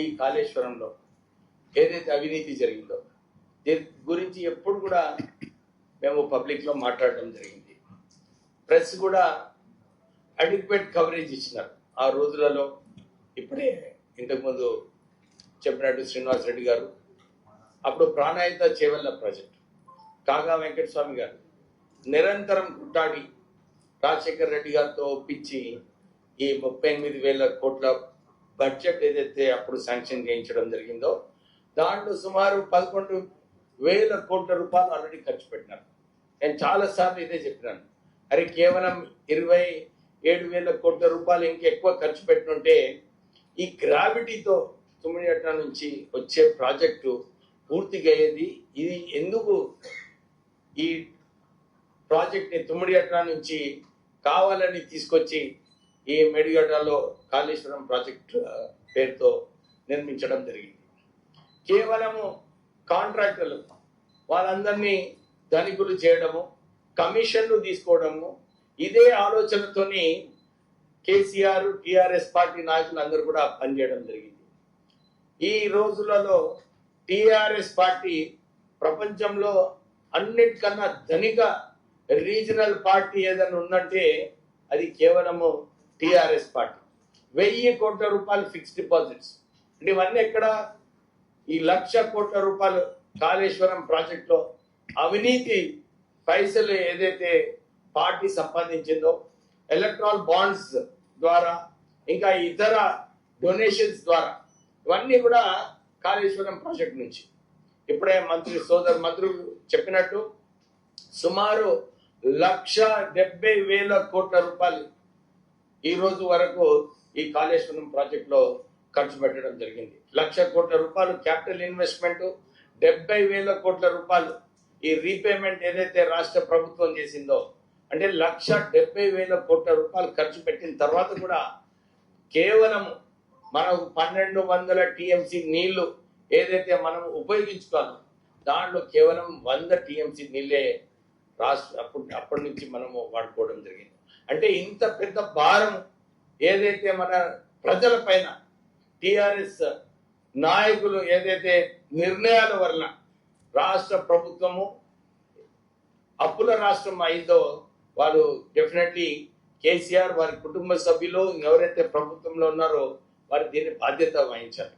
C: ఈ కాళేశ్వరంలో ఏదైతే అవినీతి జరిగిందో దీని గురించి ఎప్పుడు కూడా మేము పబ్లిక్లో మాట్లాడడం జరిగింది. ప్రెస్ కూడా అడిక్వేట్ కవరేజ్ ఇచ్చినారు ఆ రోజులలో. ఇప్పుడే ఇంతకుముందు చెప్పినట్టు శ్రీనివాస్ రెడ్డి గారు, అప్పుడు ప్రాణాయిత చేవెళ్ళ ప్రాజెక్ట్ కాగా వెంకటస్వామి గారు నిరంతరం కుట్టాడి రాజశేఖర్ రెడ్డి గారితో ఒప్పించి ఈ 38,000 కోట్ల బడ్జెట్ ఏదైతే అప్పుడు శాంక్షన్ చేయించడం జరిగిందో దాంట్లో సుమారు 11,000 కోట్ల రూపాయలు ఆల్రెడీ ఖర్చు పెట్టినారు. నేను చాలాసార్లు ఇదే చెప్పినాను, అరే కేవలం 27,000 కోట్ల రూపాయలు ఇంకెక్కువ ఖర్చు పెట్టినుంటే ఈ గ్రావిటీతో తుమ్మిడిగట్ట నుంచి వచ్చే ప్రాజెక్టు పూర్తిగా అయ్యేది. ఇది ఎందుకు ఈ ప్రాజెక్ట్ని తుమ్మిడిగట్ట నుంచి కావాలని తీసుకొచ్చి ఈ మేడిగడ్డలో కాళేశ్వరం ప్రాజెక్టు పేరుతో నిర్మించడం జరిగింది. కేవలము కాంట్రాక్టర్లు వాళ్ళందరినీ ధనికులు చేయడము, కమిషన్లు తీసుకోవడము, ఇదే ఆలోచనతోని కేసీఆర్ టిఆర్ఎస్ పార్టీ నాయకులు అందరూ కూడా పనిచేయడం జరిగింది. ఈ రోజులలో టిఆర్ఎస్ పార్టీ ప్రపంచంలో అన్నిటికన్నా ధనిక రీజనల్ పార్టీ ఏదైనా ఉందంటే అది కేవలము టిఆర్ఎస్ పార్టీ. 1,000 కోట్ల రూపాయలు ఫిక్స్డ్ డిపాజిట్స్ అంటే ఇవన్నీ ఎక్కడ? ఈ 1,00,000 కోట్ల రూపాయలు కాళేశ్వరం ప్రాజెక్టులో అవినీతి పైసలు ఏదైతే పార్టీ సంపాదించిందో ఎలక్ట్రాల్ బాండ్స్ ద్వారా ఇంకా ఇతర డొనేషన్స్ ద్వారా ఇవన్నీ కూడా కాళేశ్వరం ప్రాజెక్ట్ నుంచి. ఇప్పుడే మంత్రి చెప్పినట్టు సుమారు 1,70,000 కోట్ల రూపాయలు ఈ రోజు వరకు ఈ కాళేశ్వరం ప్రాజెక్టులో ఖర్చు పెట్టడం జరిగింది. 1,00,000 కోట్ల రూపాయలు క్యాపిటల్ ఇన్వెస్ట్మెంట్, 70,000 కోట్ల రూపాయలు ఈ రీపేమెంట్ ఏదైతే రాష్ట్ర ప్రభుత్వం చేసిందో అంటే 1,70,000 కోట్ల రూపాయలు ఖర్చు పెట్టిన తర్వాత కూడా కేవలం మనకు 1,200 టీఎంసీ నీళ్లు ఏదైతే మనం ఉపయోగించుకోవాలో దాంట్లో కేవలం 100 టీఎంసీ నీళ్ళే అప్పటి నుంచి మనము వాడుకోవడం జరిగింది. అంటే ఇంత పెద్ద భారం ఏదైతే మన ప్రజల పైన టిఆర్ఎస్ నాయకులు ఏదైతే నిర్ణయాల వల్ల రాష్ట్ర ప్రభుత్వము అప్పుల రాష్ట్రం అయిందో వాళ్ళు డెఫినెట్లీ కేసీఆర్ వారి కుటుంబ సభ్యులు ఎవరైతే ప్రభుత్వంలో ఉన్నారో వారు దీన్ని బాధ్యత వహించాలి.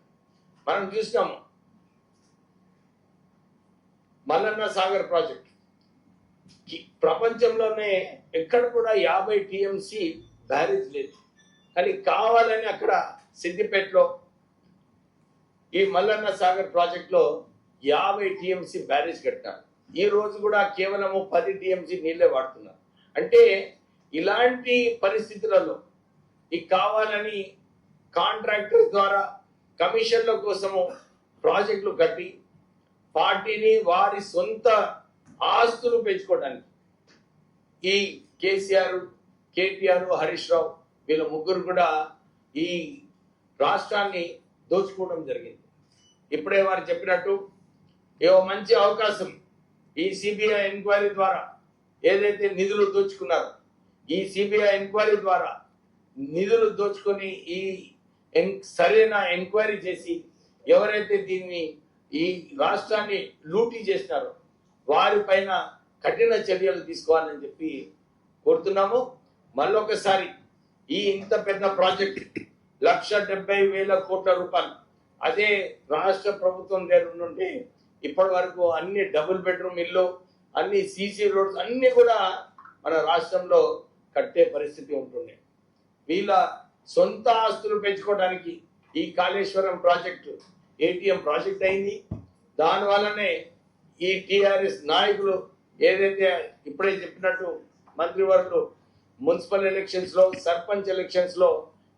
C: మనం చూసినాము మల్లన్న సాగర్ ప్రాజెక్ట్ ప్రపంచంలోనే ఎక్కడ కూడా 50 టీఎంసీ బ్యారేజ్ లేదు, కానీ కావాలని అక్కడ సిద్దిపేటలో ఈ మల్లన్న సాగర్ ప్రాజెక్ట్లో 50 టీఎంసీ బ్యారేజ్ కట్టారు. ఈ రోజు కూడా కేవలము 10 టీఎంసీ నీళ్ళే వాడుతున్నారు. అంటే ఇలాంటి పరిస్థితులలో ఈ కావాలని కాంట్రాక్టర్ ద్వారా కమిషన్ల కోసము ప్రాజెక్టులు కట్టి పార్టీని వారి సొంత ఆస్తులు పెంచుకోవడానికి ఈ కేసీఆర్, కేటీఆర్, హరీష్ రావు వీళ్ళ ముగ్గురు కూడా ఈ రాష్ట్రాన్ని దోచుకోవడం జరిగింది. ఇప్పుడే వారు చెప్పినట్టు ఏవో మంచి అవకాశం ఈ సిబిఐ ఎంక్వైరీ ద్వారా ఏదైతే నిధులు దోచుకున్నారో ఈ సిబిఐ ఎంక్వైరీ ద్వారా నిధులు దోచుకొని ఈ సరైన ఎంక్వైరీ చేసి ఎవరైతే దీన్ని ఈ రాష్ట్రాన్ని లూటీ చేసినారో వారిపైన కఠిన చర్యలు తీసుకోవాలని చెప్పి కోరుతున్నాము. మళ్ళొకసారి ఈ ఇంత పెద్ద ప్రాజెక్ట్ 1,70,000 కోట్ల రూపాయలు అదే రాష్ట్ర ప్రభుత్వం దగ్గర ఉంటే ఇప్పటి వరకు అన్ని డబుల్ బెడ్రూమ్ ఇల్లు, అన్ని సీసీ రోడ్స్ అన్ని కూడా మన రాష్ట్రంలో కట్టే పరిస్థితి ఉంటుంది. వీళ్ళ సొంత ఆస్తులు పెంచుకోవడానికి ఈ కాళేశ్వరం ప్రాజెక్టు ఏటీఎం ప్రాజెక్ట్ అయింది. దానివల్లనే ఈ టిఆర్ఎస్ నాయకులు ఏదైతే ఇప్పుడే చెప్పినట్టు మంత్రివర్గులు మున్సిపల్ ఎలక్షన్స్ లో, సర్పంచ్ ఎలక్షన్స్ లో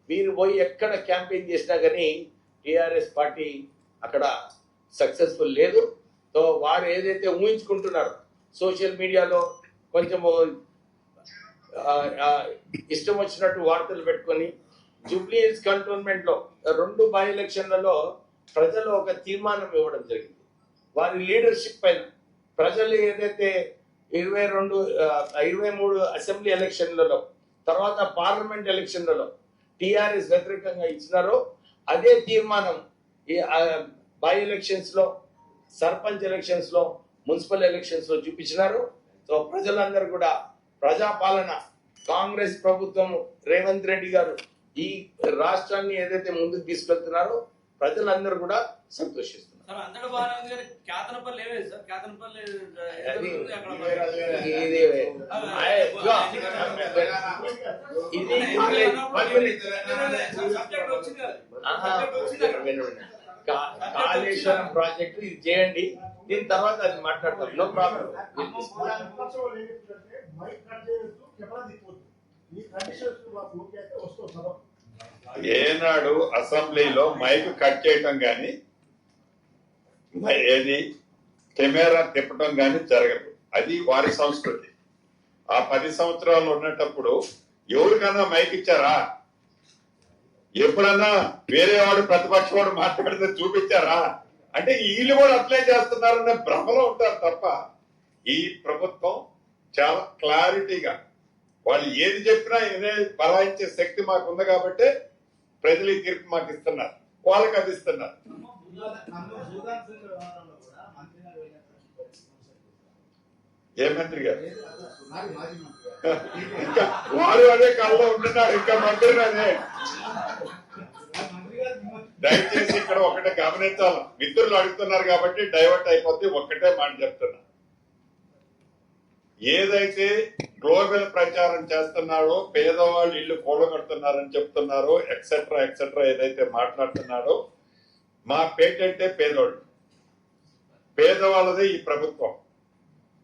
C: వీరు పోయి ఎక్కడ క్యాంపెయిన్ చేసినా కానీ టిఆర్ఎస్ పార్టీ అక్కడ సక్సెస్ఫుల్ లేదు. సో వారు ఏదైతే ఊహించుకుంటున్నారో సోషల్ మీడియాలో కొంచెం ఇష్టం వచ్చినట్టు వార్తలు పెట్టుకొని జూబ్లీ హిల్స్ కంటోన్మెంట్ లో 2 బై ఎలక్షన్లలో ప్రజలు ఒక తీర్మానం ఇవ్వడం జరిగింది. వారి లీడర్షిప్ పైన ప్రజలు ఏదైతే 23 అసెంబ్లీ ఎలక్షన్లలో తర్వాత పార్లమెంట్ ఎలక్షన్లలో టిఆర్ఎస్ వ్యతిరేకంగా ఇచ్చినారో అదే తీర్మానం ఈ బై ఎలక్షన్స్ లో, సర్పంచ్ ఎలక్షన్స్ లో, మున్సిపల్ ఎలక్షన్స్ లో చూపించినారు. సో ప్రజలందరూ కూడా ప్రజాపాలన కాంగ్రెస్ ప్రభుత్వం రేవంత్ రెడ్డి గారు ఈ రాష్ట్రాన్ని ఏదైతే ముందుకు తీసుకెళ్తున్నారో ప్రజలందరూ కూడా సంతోషిస్తున్నారు.
D: సార్ అంతటా బాగానే ఉంది కానీ కేతనపల్లి ఏమేది సార్ కేతనపల్లి
C: అది
D: అక్కడ
C: ఇది
D: సబ్జెక్ట్ వచ్చింది కదా
C: ఆహా.
D: సబ్జెక్ట్ వచ్చింది అక్కడ.
C: కాళేశ్వరం ప్రాజెక్టు ఇది చేయండి, దీని తర్వాత అది మాట్లాడతాం. No problem.
A: ఏనాడు అసెంబ్లీలో మైక్ కట్ చేయటం గాని ఏది కెమెరా తిప్పటం గాని జరగదు. అది వారి సంస్కృతి. ఆ 10 సంవత్సరాలు ఉన్నప్పుడు ఎవరికన్నా మైక్ ఇచ్చారా? ఎప్పుడన్నా వేరే వాడు ప్రతిపక్ష వాడు మాట్లాడితే చూపించారా? అంటే వీళ్ళు కూడా అట్లే చేస్తున్నారన్న భ్రమలో ఉంటారు తప్ప ఈ ప్రభుత్వం చాలా క్లారిటీగా వాళ్ళు ఏది చెప్పినా వినే బలాయించే శక్తి మాకు ఉంది కాబట్టి ప్రజలు ఈ తీర్పు మాకు ఇస్తున్నారు, వాళ్ళకి అది ఇస్తున్నారు. ఏ మంత్రి గారు ఇంకా వాడు అదే కళ్ళలో ఉంటున్నాడు, ఇంకా మంత్రి అదే. దయచేసి ఇక్కడ ఒకటే గమనించాలి, మిత్రులు అడుగుతున్నారు కాబట్టి డైవర్ట్ అయిపోతే ఒక్కటే మాట చెప్తున్నా. ఏదైతే గ్లోబల్ ప్రచారం చేస్తున్నాడో, పేదవాళ్ళు ఇల్లు కూలగొడుతున్నారని చెప్తున్నారో, ఎక్సెట్రా ఎక్సెట్రా ఏదైతే మాట్లాడుతున్నాడో, మా పేటెంటే పేదోళ్ళు, పేదవాళ్ళదే ఈ ప్రభుత్వం.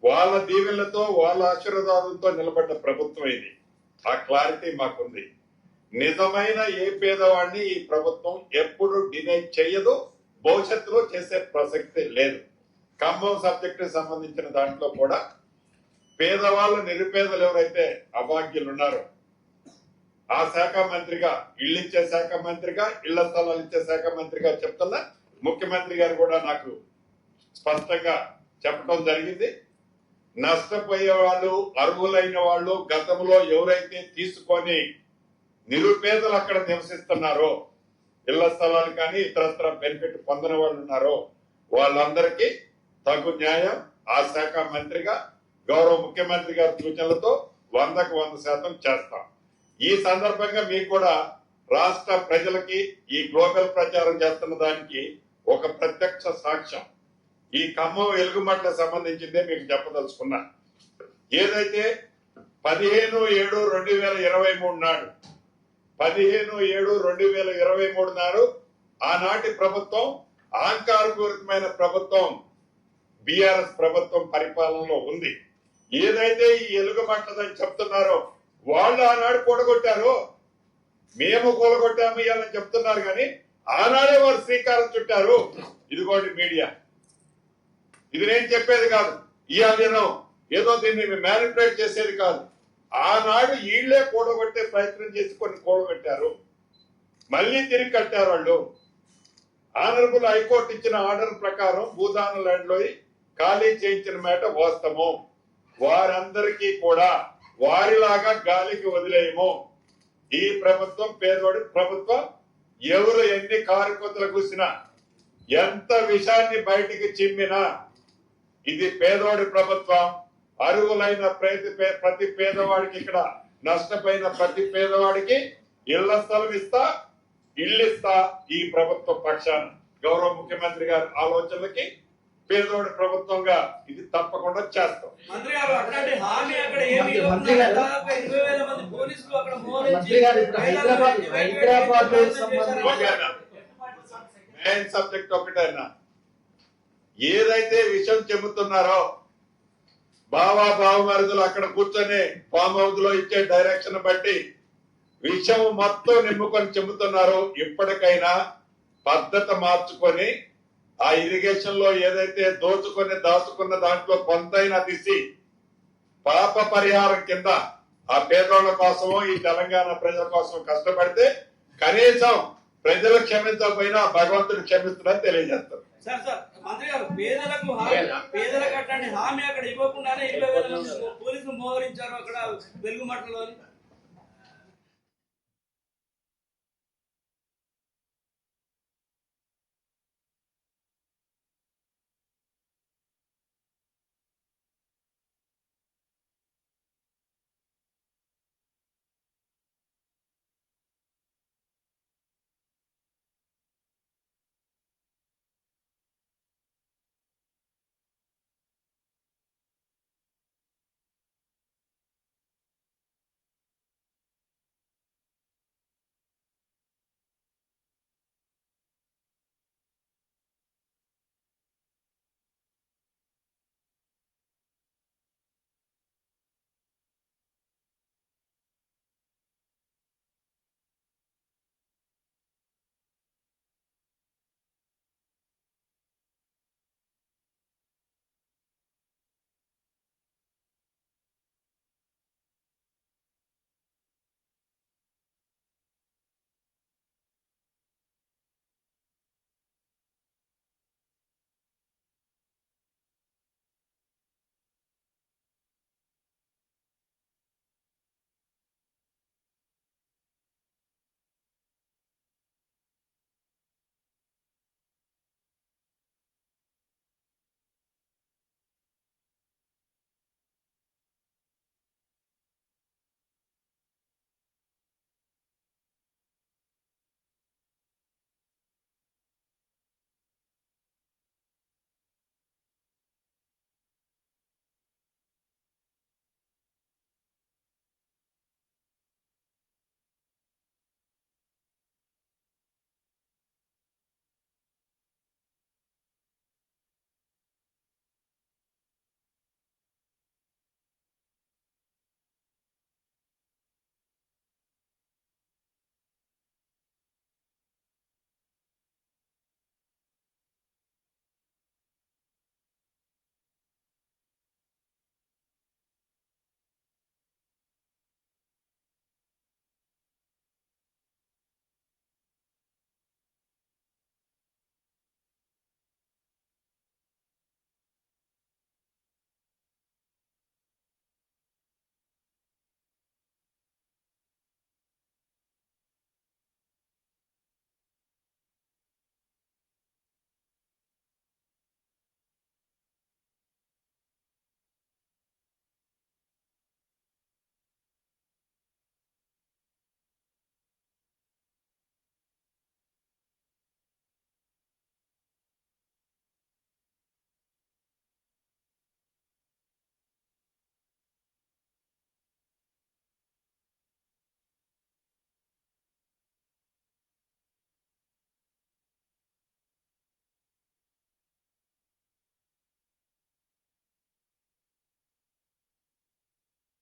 A: వాళ్ళ దీవెనలతో వాళ్ళ ఆశీర్వాదంతో నిలబడ్డ ప్రభుత్వం ఇది. ఆ క్లారిటీ మాకుంది. నిజమైన ఏ పేదవాడిని ఈ ప్రభుత్వం ఎప్పుడు డినై చేయదు, భవిష్యత్తులో చేసే ప్రసక్తి లేదు. ఖమ్మం సబ్జెక్టు సంబంధించిన దాంట్లో కూడా పేదవాళ్ళు, నిరుపేదలు ఎవరైతే అభాగ్యులు ఉన్నారో ఆ శాఖ మంత్రిగా, ఇళ్ళు ఇచ్చే శాఖ మంత్రిగా, ఇళ్ల స్థలాలు ఇచ్చే శాఖ మంత్రిగా చెప్తున్నా. ముఖ్యమంత్రి గారు కూడా నాకు స్పష్టంగా చెప్పడం జరిగింది. నష్టపోయే వాళ్ళు, అర్హులైన వాళ్ళు, గతంలో ఎవరైతే తీసుకొని నిరుపేదలు అక్కడ నివసిస్తున్నారో, ఇళ్ల స్థలాలు కానీ ఇతరత్ర బెనిఫిట్ పొందిన వాళ్ళు ఉన్నారో వాళ్ళందరికీ తగు న్యాయం ఆ శాఖ మంత్రిగా గౌరవ ముఖ్యమంత్రి గారి సూచనలతో 100కు 100% చేస్తాం. ఈ సందర్భంగా మీకు కూడా రాష్ట్ర ప్రజలకి ఈ గ్లోబల్ ప్రచారం చేస్తున్న దానికి ఒక ప్రత్యక్ష సాక్ష్యం ఈ ఖమ్మం వెలుగుమట్లకు సంబంధించిందే మీకు చెప్పదలుచుకున్నా. ఏదైతే 15/7/2023 నాడు 15/7/2023 నాడు ఆనాటి ప్రభుత్వం, అహంకారపూరితమైన ప్రభుత్వం, బిఆర్ఎస్ ప్రభుత్వం పరిపాలనలో ఉంది. ఏదైతే ఈ ఎలుగుమట్లదని చెప్తున్నారో వాళ్ళు ఆనాడు కూడగొట్టారో, మేము కూలగొట్టాము ఇవ్వాలని చెప్తున్నారు కానీ ఆనాడే వారు శ్రీకారం చుట్టారు. ఇదిగోండి మీడియా, ఇది నేను చెప్పేది కాదు. ఈ అధీనం ఏదో దీన్ని మ్యానిపులేట్ చేసేది కాదు. ఆనాడు వీళ్లే కూడగొట్టే ప్రయత్నం చేసి కొన్ని కూడగొట్టారు, మళ్ళీ తిరిగి కట్టారు వాళ్ళు. ఆనరబుల్ హైకోర్టు ఇచ్చిన ఆర్డర్ ప్రకారం భూదాన ల్యాండ్ లో ఖాళీ చేయించిన మాట వాస్తవం. వారందరికీ కూడా వారిలాగా గాలికి వదిలేయము. ఈ ప్రభుత్వం పేదోడి ప్రభుత్వం. ఎవరు ఎన్ని కారుకొత్తలు కూసినా, ఎంత విషాన్ని బయటికి చిమ్మినా ఇది పేదోడి ప్రభుత్వం. అర్హులైన ప్రతి పేదవాడికి, ఇక్కడ నష్టపోయిన ప్రతి పేదవాడికి ఇళ్ల స్థలం ఇస్తా, ఇల్లు ఇస్తా. ఈ ప్రభుత్వ పక్షాన గౌరవ ముఖ్యమంత్రి గారి ఆలోచనలకి పేదోడి ప్రభుత్వంగా ఇది తప్పకుండా చేస్తాం.
D: మంత్రి గారు అట్లాంటి హామీ అక్కడ ఏమీ
E: మంత్రి గారు,
D: దాదాపు 20,000 మంది పోలీసులు అక్కడ
E: మంత్రి గారు ఇప్పుడు హైదరాబాద్
A: మెయిన్ సబ్జెక్ట్ ఒకటేనా, ఏదైతే విషయం చెబుతున్నారో బావా బావమరుదులు అక్కడ కూర్చొని ఫామ్ హౌస్ లో ఇచ్చే డైరెక్షన్ బట్టి విషయం మొత్తం నింపుకొని చెబుతున్నారు. ఇప్పటికైనా పద్ధతి మార్చుకొని ఆ ఇరిగేషన్ లో ఏదైతే దోచుకొని దాచుకున్న దాంట్లో కొంతైనా తీసి పాప పరిహారం కింద ఆ పేదోళ్ల కోసమో ఈ తెలంగాణ ప్రజల కోసం కష్టపడితే కనీసం ప్రజలు క్షమించకపోయినా భగవంతుడు క్షమిస్తున్నారని తెలియజేస్తారు.
D: సార్ మంత్రి గారు, పేదలకు అట్లాంటి హామీ అక్కడ ఇవ్వకుండానే 20,000 మంది పోలీసులు మోహరించారు అక్కడ వెలుగుమట్టలో.